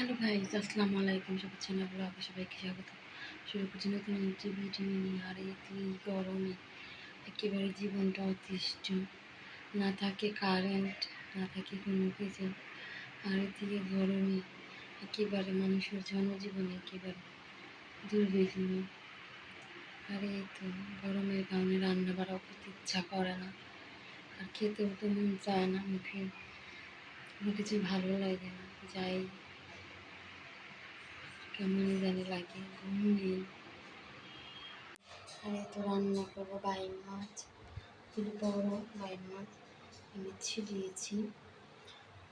Hello guys, আসসালামু আলাইকুম। সবার চ্যানেল ব্লগে সবাইকে স্বাগত। শুরু করছি নতুন একটি ভিডিও নিয়ে। আর এই গরমে একেবারে জীবনটা অতিষ্ঠ, না থাকে কারেন্ট, না থাকে কোনো কিছু। আর এদিকে গরমে একেবারে মানুষের জনজীবনে একেবারে দুর্বিঘ্ন। আর এই তো গরমের কারণে রান্না বাড়াও করতে ইচ্ছা করে না, আর খেতেও তো মন চায় না, মুখে কোনো কিছু ভালো লাগে না। যাই কেমন জানি লাগে, ঘুম নেই। আর এই তো রান্না করবো বাইম মাছ, কিন্তু বড় বাইম মাছ আমি ছিলিয়েছি।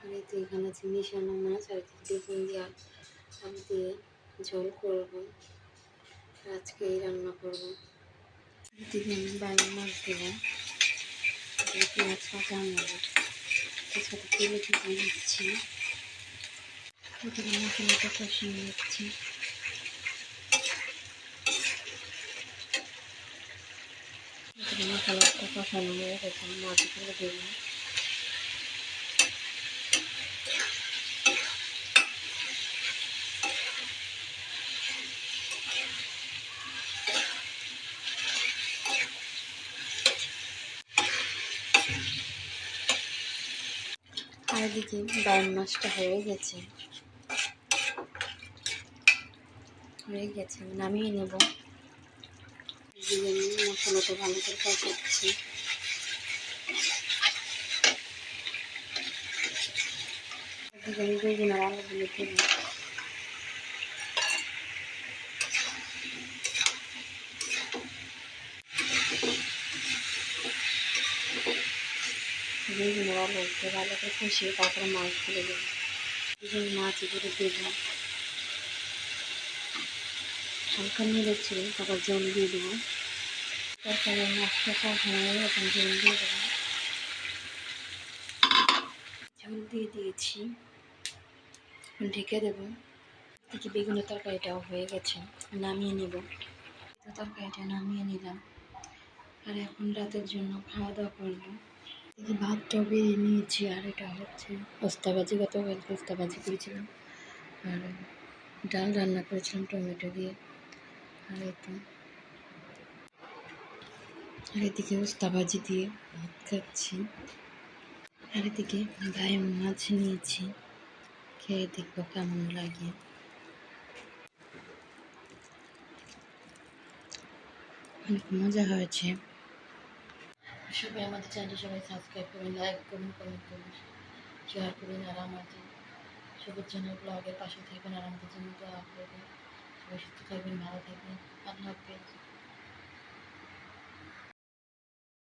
আর এই তো এখানে আছে মিশানো মাছ, আর বেগুন দিয়ে আলু দিয়ে ঝোল করবো। আজকে এই রান্না করবো। এদিকে আমি বাইম মাছ দিলাম, পেঁয়াজ কাঁচা মরিচ সাথে তেলে দিয়ে দিচ্ছি। এদিকে মশলাটা কষিয়ে নিচ্ছি। এদিকে মশলাটা কষানো হয়ে গেছে, মাছগুলো দেবো। আর এদিকে বাইম মাছটা হয়ে গেছে, নামিয়ে নেব। বিরিয়ানি মশলাটা ভালো করে কষাচ্ছি। এদিকে বেগুন আর আলুগুলো দেব। বেগুন আর আলুকে ভালো করে কষিয়ে তারপরে মাছগুলো দেবো। মাছগুলো দেবো, হালকা নেড়েছি, তারপর জল দিয়ে দেবো। তারপরে মাছটা কষানো হয়ে এখন জল দিয়ে দেবো। ঝোল দিয়ে দিয়েছি, ঢেকে দেবো। দেখি বেগুনের তরকারিটাও হয়ে গেছে, নামিয়ে নেব। তো তরকারিটা নামিয়ে নিলাম। আর এখন রাতের জন্য খাওয়া দাওয়া করবো। দেখি ভাতটাও বেরিয়ে নিয়েছি। আর এটা হচ্ছে পোস্তাভাজি, গতকাল পোস্তাভাজি করেছিলাম, আর ডাল রান্না করেছিলাম টমেটো দিয়ে। আর এদিকে পোস্তাভাজি দিয়ে ভাত খাচ্ছি। আর এদিকে বাইম মাছ নিয়েছি, খেয়ে দেখবো কেমন লাগে। অনেক মজা হয়েছে। সবাই আমাদের চ্যানেলটি সবাই সাবস্ক্রাইব করুন, লাইক করুন, কমেন্ট করুন, শেয়ার করুন। আর আমাদের সবুজ চ্যানেল ব্লগের পাশে থাকবেন, আর আমাদের জন্য দোয়া করবেন। সবাই সুস্থ থাকবেন, ভালো থাকবেন। আল্লাহ হাফেজ।